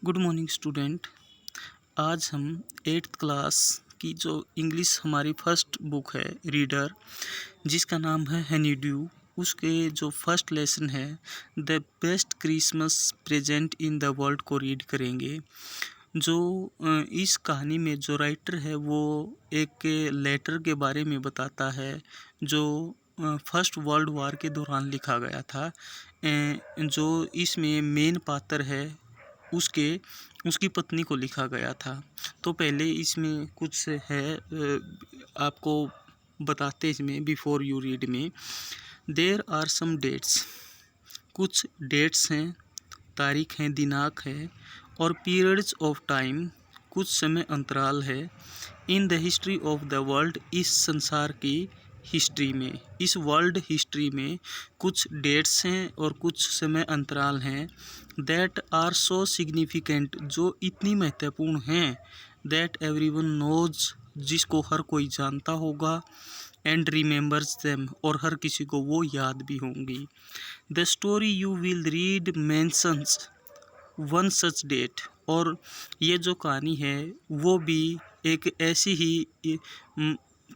Good morning student. आज हम eighth class की जो इंग्लिश हमारी फर्स्ट बुक है रीडर, जिसका नाम है हनी ड्यू, उसके जो फर्स्ट लेसन है the best Christmas present in the world को रीड करेंगे। जो इस कहानी में जो राइटर है वो एक लेटर के बारे में बताता है जो फर्स्ट वर्ल्ड वार के दौरान लिखा गया था। जो इसमें मेन पात्र है उसकी पत्नी को लिखा गया था। तो पहले इसमें कुछ है आपको बताते इसमें बिफोर यू रीड में देयर आर सम डेट्स। कुछ डेट्स हैं, तारीख हैं, दिनांक है और पीरियड्स ऑफ टाइम, कुछ समय अंतराल है in the history of the world, इस संसार की हिस्ट्री में, इस वर्ल्ड हिस्ट्री में कुछ डेट्स हैं और कुछ समय अंतराल हैं दैट आर सो सिग्निफिकेंट, जो इतनी महत्वपूर्ण हैं दैट एवरीवन नोज, जिसको हर कोई जानता होगा, एंड रिमेंबर्स देम, और हर किसी को वो याद भी होंगी। The story you will read mentions one such date, और ये जो कहानी है वो भी एक ऐसी ही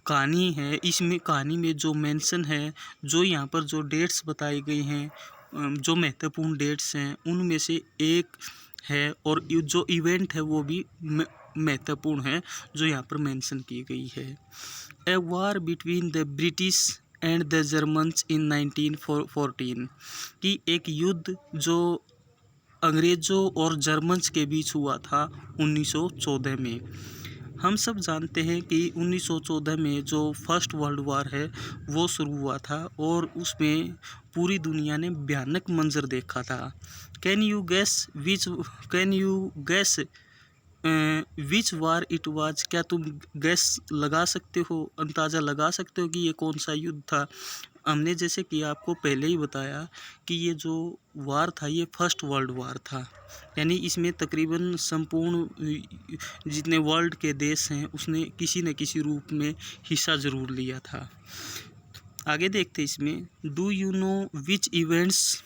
कहानी है। इसमें कहानी में जो मेंशन है, जो यहाँ पर जो डेट्स बताई गई हैं, जो महत्वपूर्ण डेट्स हैं उनमें से एक है, और जो इवेंट है वो भी महत्वपूर्ण है जो यहाँ पर मेंशन की गई है। A war between the British and the Germans in 1914, कि एक युद्ध जो अंग्रेज़ों और जर्मन्स के बीच हुआ था 1914 में। हम सब जानते हैं कि 1914 में जो फर्स्ट वर्ल्ड वार है वो शुरू हुआ था और उसमें पूरी दुनिया ने भयानक मंजर देखा था। Can you gas which war it was, क्या तुम गैस लगा सकते हो, अंदाज़ा लगा सकते हो कि ये कौन सा युद्ध था। हमने जैसे कि आपको पहले ही बताया कि ये जो वार था ये फर्स्ट वर्ल्ड वार था, यानी इसमें तकरीबन संपूर्ण जितने वर्ल्ड के देश हैं उसने किसी न किसी रूप में हिस्सा ज़रूर लिया था। आगे देखते इसमें do you know which events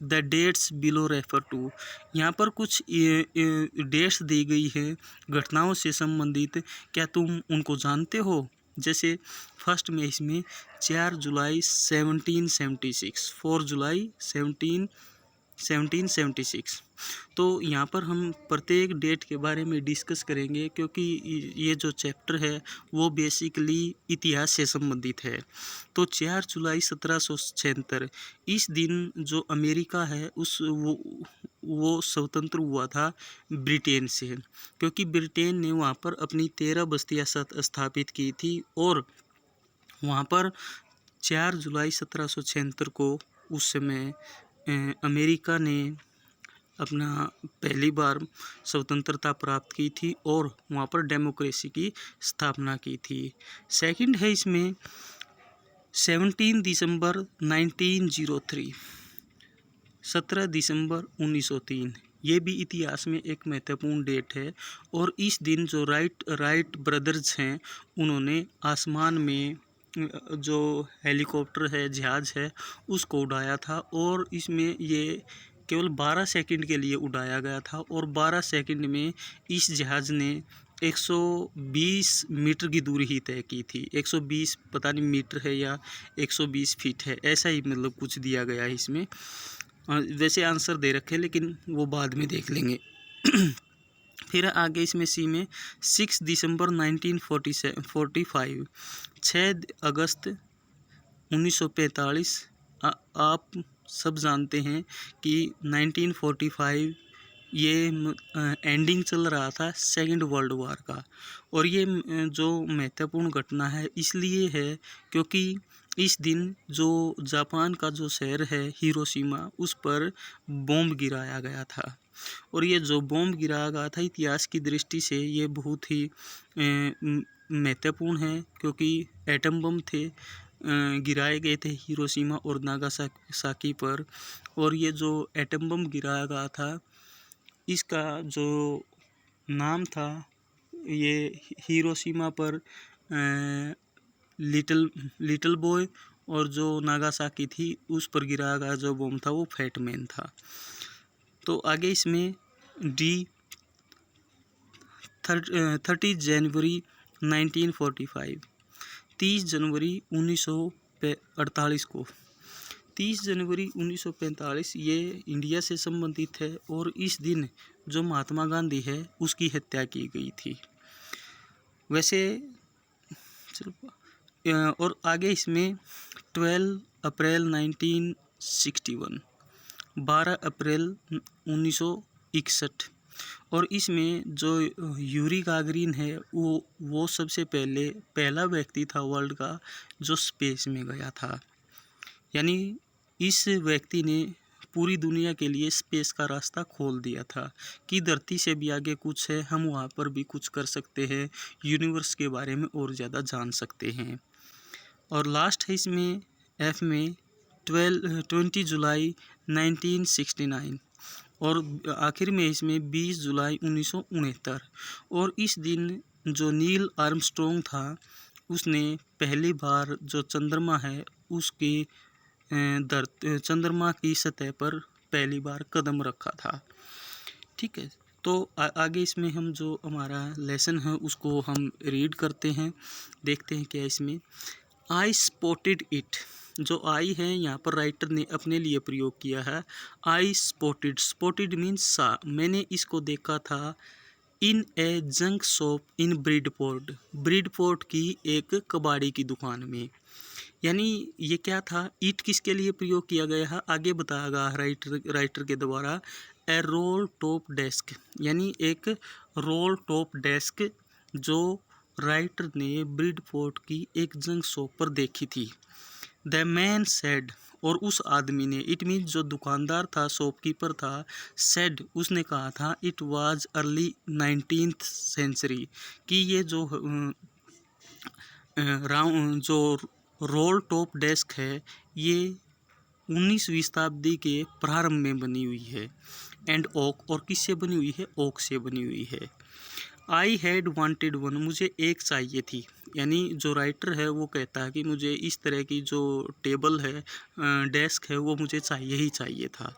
the dates below refer to, यहाँ पर कुछ डेट्स दी गई है घटनाओं से संबंधित, क्या तुम उनको जानते हो। जैसे फर्स्ट में इसमें 4 जुलाई 1776, 4 जुलाई 1776। तो यहाँ पर हम प्रत्येक डेट के बारे में डिस्कस करेंगे क्योंकि ये जो चैप्टर है वो बेसिकली इतिहास से संबंधित है। तो 4 जुलाई 1776 इस दिन जो अमेरिका है वो स्वतंत्र हुआ था ब्रिटेन से, क्योंकि ब्रिटेन ने वहाँ पर अपनी 13 बस्तियाँ स्थापित की थी और वहाँ पर 4 जुलाई 1776 को उस समय अमेरिका ने अपना पहली बार स्वतंत्रता प्राप्त की थी और वहाँ पर डेमोक्रेसी की स्थापना की थी। सेकंड है इसमें 17 दिसंबर 1903, 17 दिसंबर 1903, ये भी इतिहास में एक महत्वपूर्ण डेट है और इस दिन जो राइट ब्रदर्स हैं उन्होंने आसमान में जो हेलीकॉप्टर है, जहाज़ है, उसको उड़ाया था और इसमें ये केवल 12 सेकंड के लिए उड़ाया गया था और 12 सेकंड में इस जहाज़ ने 120 मीटर की दूरी ही तय की थी। 120 पता नहीं मीटर है या 120 फीट है, ऐसा ही मतलब कुछ दिया गया है इसमें। वैसे आंसर दे रखे लेकिन वो बाद में देख लेंगे। फिर आगे इसमें सी में 6 दिसंबर 1945, 6 अगस्त 1945। आप सब जानते हैं कि 1945 ये एंडिंग चल रहा था सेकंड वर्ल्ड वार का, और ये जो महत्वपूर्ण घटना है इसलिए है क्योंकि इस दिन जो जापान का जो शहर है हिरोशिमा, उस पर बॉम्ब गिराया गया था। और ये जो बॉम्ब गिराया गया था इतिहास की दृष्टि से ये बहुत ही महत्वपूर्ण है क्योंकि एटम बम थे गिराए गए थे हिरोशिमा और नागासाकी पर। और ये जो एटम बम गिराया गया था इसका जो नाम था ये हिरोशिमा पर लिटिल बॉय, और जो नागासाकी थी उस पर गिराया गया जो बम था वो फैट मैन था। तो आगे इसमें डी 30 जनवरी 1945, 30 जनवरी 1948 को। 30 जनवरी 1945 ये इंडिया से संबंधित है और इस दिन जो महात्मा गांधी है उसकी हत्या की गई थी। वैसे और आगे इसमें 12 अप्रैल 1961, 12 अप्रैल 1961 और इसमें जो यूरी गागरिन है वो सबसे पहला व्यक्ति था वर्ल्ड का जो स्पेस में गया था। यानी इस व्यक्ति ने पूरी दुनिया के लिए स्पेस का रास्ता खोल दिया था कि धरती से भी आगे कुछ है, हम वहाँ पर भी कुछ कर सकते हैं, यूनिवर्स के बारे में और ज़्यादा जान सकते हैं। और लास्ट है इसमें एफ में 20 जुलाई 1969 और आखिर में इसमें 20 जुलाई 1969 और इस दिन जो नील आर्मस्ट्रॉन्ग था उसने पहली बार जो चंद्रमा है उसके चंद्रमा की सतह पर पहली बार कदम रखा था। ठीक है, तो आगे इसमें हम जो हमारा लेसन है उसको हम रीड करते हैं, देखते हैं क्या इसमें। आई स्पॉटेड इट, जो आई है यहाँ पर राइटर ने अपने लिए प्रयोग किया है। आई स्पॉटेड, स्पॉटेड मीन्स सा, मैंने इसको देखा था in a junk shop in Bridport, Bridport की एक कबाड़ी की दुकान में। यानी ये क्या था, ईट किसके लिए प्रयोग किया गया है आगे बताएगा राइटर के द्वारा। ए रोल टॉप डेस्क, यानी एक रोल टॉप डेस्क जो राइटर ने ब्रिडपोर्ट की एक जंक शॉप पर देखी थी। द मैन सेड, और उस आदमी ने, इट मीन जो दुकानदार था, शॉपकीपर था, सेड उसने कहा था it was early 19th century, कि ये जो जो रोल टॉप डेस्क है ये 19वीं शताब्दी के प्रारंभ में बनी हुई है। एंड ओक, और किससे बनी हुई है, ओक से बनी हुई है। आई हैड वांटेड वन, मुझे एक चाहिए थी। यानी जो राइटर है वो कहता है कि मुझे इस तरह की जो टेबल है, डेस्क है, वो मुझे चाहिए ही चाहिए था।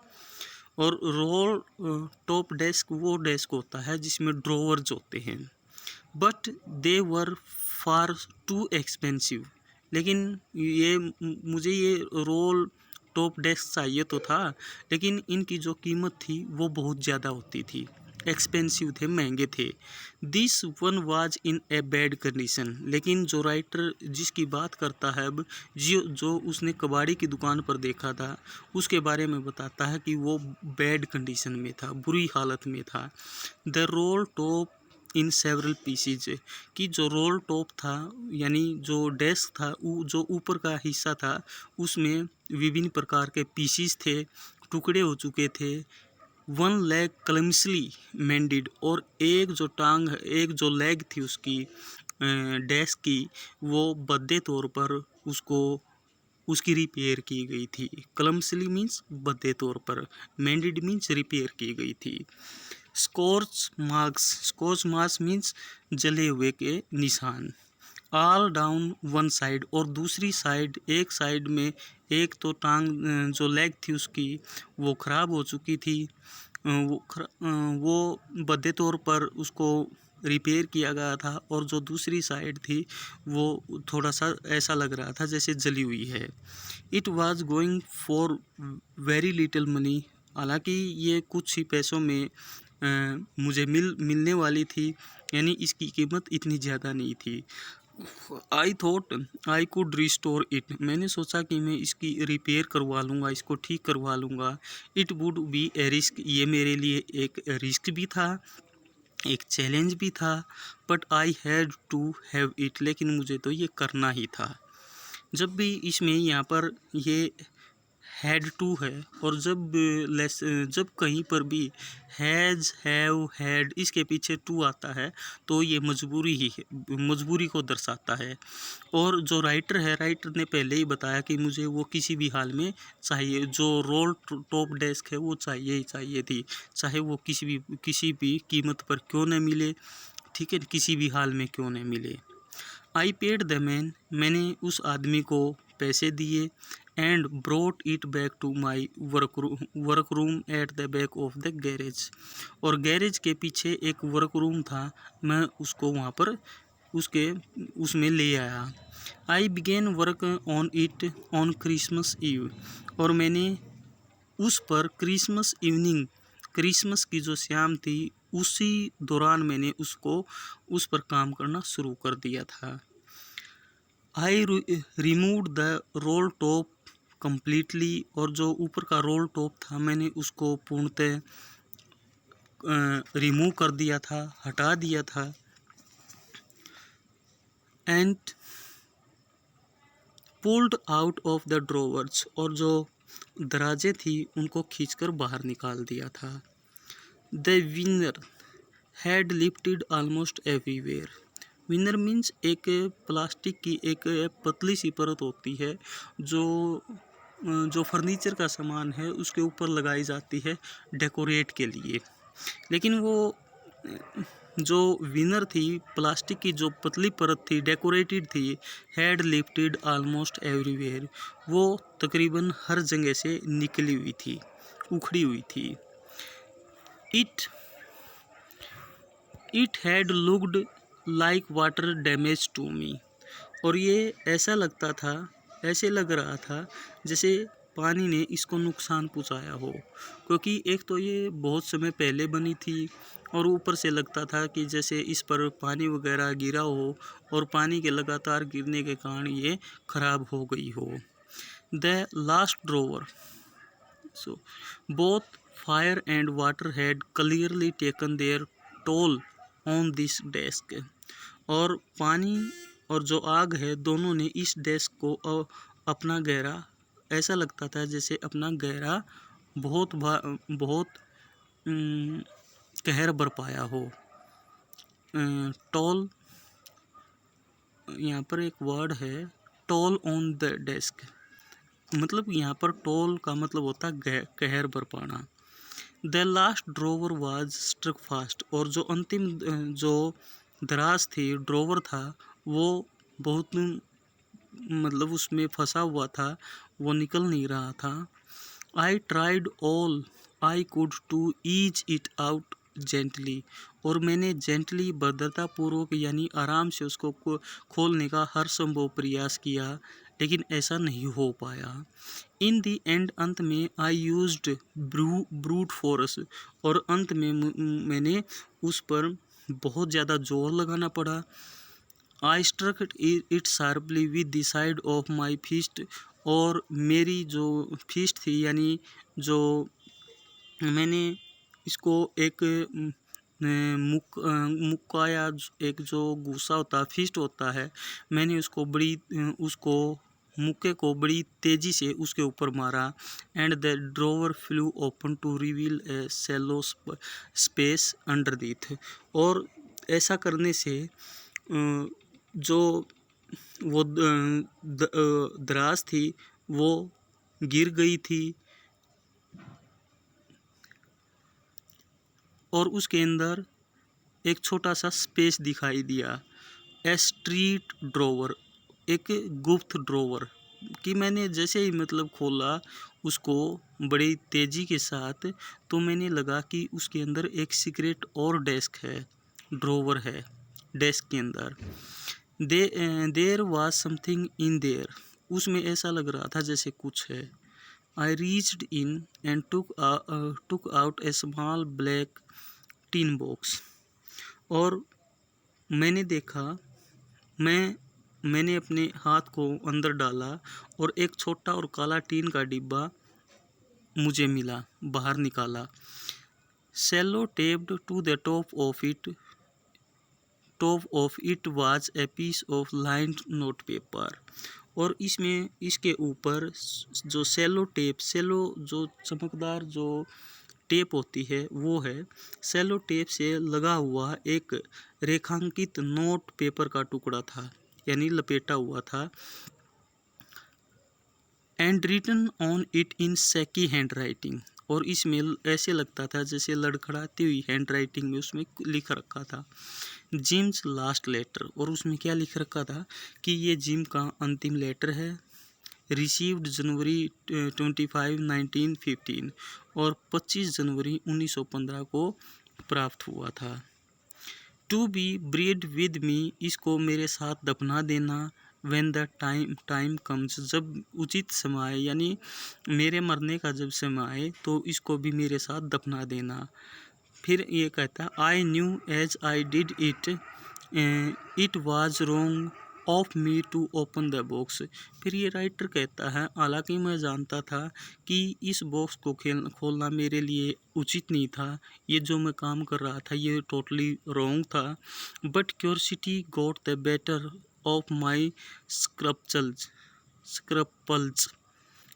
और रोल टॉप डेस्क वो डेस्क होता है जिसमें ड्रॉवर्स होते हैं। But they were far too expensive, लेकिन मुझे ये रोल टॉप डेस्क चाहिए तो था, लेकिन इनकी जो कीमत थी वो बहुत ज़्यादा होती थी, एक्सपेंसिव थे, महंगे थे। This one was in a bad condition, लेकिन जो राइटर जिसकी बात करता है अब, जो उसने कबाड़ी की दुकान पर देखा था उसके बारे में बताता है कि वो बैड कंडीशन में था, बुरी हालत में था। The roll top in several pieces, कि जो रोल टॉप था यानी जो डेस्क था जो ऊपर का हिस्सा था उसमें विभिन्न प्रकार के पीसीज थे, टुकड़े हो चुके थे। वन लेग क्लमसली मेंडेड, और एक जो टांग, एक जो लेग थी उसकी डेस्क की, वो भद्दे तौर पर उसकी रिपेयर की गई थी। क्लमसली मीन्स भद्दे तौर पर, मेंडेड मीन्स रिपेयर की गई थी। Scorch marks, scorch marks means जले हुए के निशान। ऑल डाउन वन साइड, और दूसरी साइड, एक साइड में एक तो टांग जो लेग थी उसकी वो ख़राब हो चुकी थी, वो भद्दे तौर पर उसको रिपेयर किया गया था, और जो दूसरी साइड थी वो थोड़ा सा ऐसा लग रहा था जैसे जली हुई है। It was going for very little money, हालांकि ये कुछ ही पैसों में मुझे मिलने वाली थी, यानी इसकी कीमत इतनी ज़्यादा नहीं थी। I thought I could restore it, मैंने सोचा कि मैं इसकी रिपेयर करवा लूँगा, इसको ठीक करवा लूँगा। It would be A risk, ये मेरे लिए एक रिस्क भी था, एक चैलेंज भी था। But I had to have it, लेकिन मुझे तो ये करना ही था। जब भी इसमें यहाँ पर ये हैड टू है, और जब कहीं पर भी हैज़, हैव, हैड इसके पीछे टू आता है तो ये मजबूरी ही है, मजबूरी को दर्शाता है। और जो राइटर है, राइटर ने पहले ही बताया कि मुझे वो किसी भी हाल में चाहिए, जो रोल टॉप डेस्क है वो चाहिए ही चाहिए थी, चाहे वो किसी भी कीमत पर क्यों न मिले, ठीक है, किसी भी हाल में क्यों न मिले। आई पेड द मैन, मैंने उस आदमी को पैसे दिए। And brought it back to my work room at the back of the garage, और गैरेज के पीछे एक वर्क रूम था, मैं उसको वहाँ पर उसमें ले आया। I began work on it on Christmas Eve, और मैंने उस पर क्रिसमस इवनिंग, क्रिसमस की जो शाम थी उसी दौरान मैंने उस पर काम करना शुरू कर दिया था। I removed the roll top completely, और जो ऊपर का रोल टॉप था मैंने उसको पूर्णतः रिमूव कर दिया था, हटा दिया था। And pulled out of the drawers, और जो दराजें थी उनको खींचकर बाहर निकाल दिया था। The winner had lifted almost everywhere. Winner means एक प्लास्टिक की एक पतली सी परत होती है जो फर्नीचर का सामान है उसके ऊपर लगाई जाती है डेकोरेट के लिए। लेकिन वो जो विनर थी, प्लास्टिक की जो पतली परत थी, डेकोरेटेड थी, हैड लिफ्टेड ऑलमोस्ट एवरीवेयर, वो तकरीबन हर जगह से निकली हुई थी, उखड़ी हुई थी। It had looked like water damage to me, और ये ऐसा लग रहा था जैसे पानी ने इसको नुकसान पहुंचाया हो, क्योंकि एक तो ये बहुत समय पहले बनी थी और ऊपर से लगता था कि जैसे इस पर पानी वगैरह गिरा हो और पानी के लगातार गिरने के कारण ये खराब हो गई हो। The last drawer, so both fire and water had clearly taken their toll on this desk, और पानी और जो आग है दोनों ने इस डेस्क को अपना गहरा, ऐसा लगता था जैसे अपना गहरा बहुत कहर बरपाया हो। टॉल, यहाँ पर एक वर्ड है टॉल ऑन द डेस्क, मतलब यहाँ पर टॉल का मतलब होता है कहर बरपाना। The last drawer was struck fast, और जो अंतिम जो दराज थी, ड्रॉवर था, वो बहुत मतलब उसमें फंसा हुआ था, वो निकल नहीं रहा था। I tried all I could to ease it out gently, और मैंने जेंटली, भद्रतापूर्वक यानी आराम से उसको खोलने का हर संभव प्रयास किया, लेकिन ऐसा नहीं हो पाया। इन दी एंड, अंत में आई यूज्ड ब्रूट फोर्स, और अंत में मैंने उस पर बहुत ज़्यादा जोर लगाना पड़ा। I struck it sharply with the side of my fist, और मेरी जो फिस्ट थी यानी जो मैंने इसको एक मुक्का या एक जो गुस्सा होता है, फिस्ट होता है, मैंने उसको मुक्के को बड़ी तेज़ी से उसके ऊपर मारा। And the drawer flew open to reveal a shallow space underneath, और ऐसा करने से जो वो दराज थी वो गिर गई थी, और उसके अंदर एक छोटा सा स्पेस दिखाई दिया। ए स्ट्रीट ड्रॉवर, एक गुप्त ड्रॉवर, कि मैंने जैसे ही मतलब खोला उसको बड़ी तेज़ी के साथ, तो मैंने लगा कि उसके अंदर एक सीक्रेट और डेस्क है, ड्रॉवर है डेस्क के अंदर। There was something in there, उसमें ऐसा लग रहा था जैसे कुछ है। I reached in and took out a small black tin box, और मैंने देखा, मैंने अपने हाथ को अंदर डाला और एक छोटा और काला टीन का डिब्बा मुझे मिला, बाहर निकाला। Sellotaped to the top of it was a piece of lined note paper, और इसके ऊपर जो सेलो जो चमकदार जो टेप होती है वो है, सेलो टेप से लगा हुआ एक रेखांकित नोट पेपर का टुकड़ा था, यानी लपेटा हुआ था। And written on it in shaky hand writing, और इसमें ऐसे लगता था जैसे लड़खड़ाती हुई हैंड राइटिंग में उसमें लिख रखा था जिम्स लास्ट लेटर। और उसमें क्या लिख रखा था कि ये जिम का अंतिम लेटर है, रिसीव्ड जनवरी 25 1915 और 25 जनवरी 1915 को प्राप्त हुआ था। To be breed with me, इसको मेरे साथ दफना देना। व्हेन द टाइम कम्स, जब उचित समय आए यानी मेरे मरने का जब समय आए तो इसको भी मेरे साथ दफना देना। फिर ये कहता है I knew as I did it was wrong of me to open the box. फिर ये राइटर कहता है हालांकि मैं जानता था कि इस बॉक्स को खोलना मेरे लिए उचित नहीं था, ये जो मैं काम कर रहा था ये टोटली रॉन्ग था, but curiosity got the better of my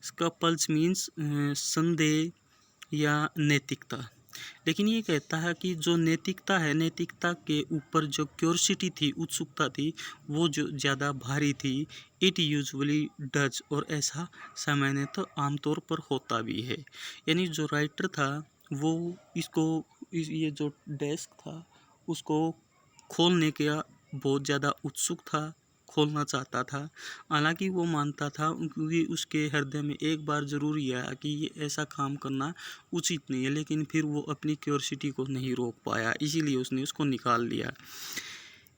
scruples means संदेह या नैतिकता। लेकिन ये कहता है कि जो नैतिकता है, नैतिकता के ऊपर जो क्यूरियोसिटी थी, उत्सुकता थी, वो जो ज़्यादा भारी थी। इट यूजुअली डज, और ऐसा सामान्य तो आमतौर पर होता भी है। यानी जो राइटर था वो ये जो डेस्क था उसको खोलने का बहुत ज़्यादा उत्सुक था, खोलना चाहता था। हालांकि वो मानता था क्योंकि उसके हृदय में एक बार ज़रूर ये आया कि ये ऐसा काम करना उचित नहीं है, लेकिन फिर वो अपनी क्यूरियोसिटी को नहीं रोक पाया, इसीलिए उसने उसको निकाल लिया।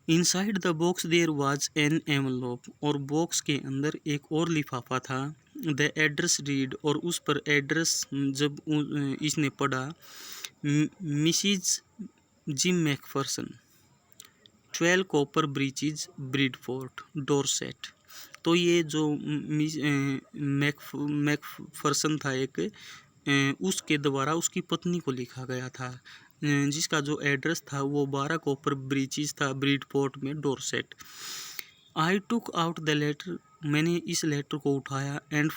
Inside the box there was an envelope, और बॉक्स के अंदर एक और लिफाफा था। द एड्रेस रीड, और उस पर एड्रेस जब इसने पढ़ा, Mrs Jim McPherson, 12 Copper Bridges Bridport Dorset. तो ये जो मैकफर्सन था एक, उसके द्वारा उसकी पत्नी को लिखा गया था, जिसका जो एड्रेस था वो 12 कॉपर ब्रिजेज था ब्रिडफोर्ट में, Dorset. I took out the letter, मैंने इस लेटर को उठाया, एंड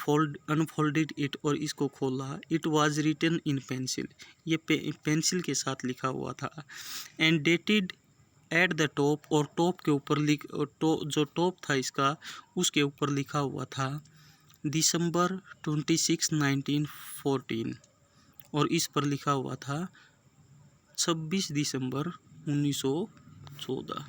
अनफोल्डेड इट, और इसको खोला। It was written in pencil, ये पेंसिल के साथ लिखा हुआ था। And dated at the top, और टॉप के ऊपर जो टॉप था इसका उसके ऊपर लिखा हुआ था दिसंबर 26 1914, और इस पर लिखा हुआ था 26 दिसंबर 1914।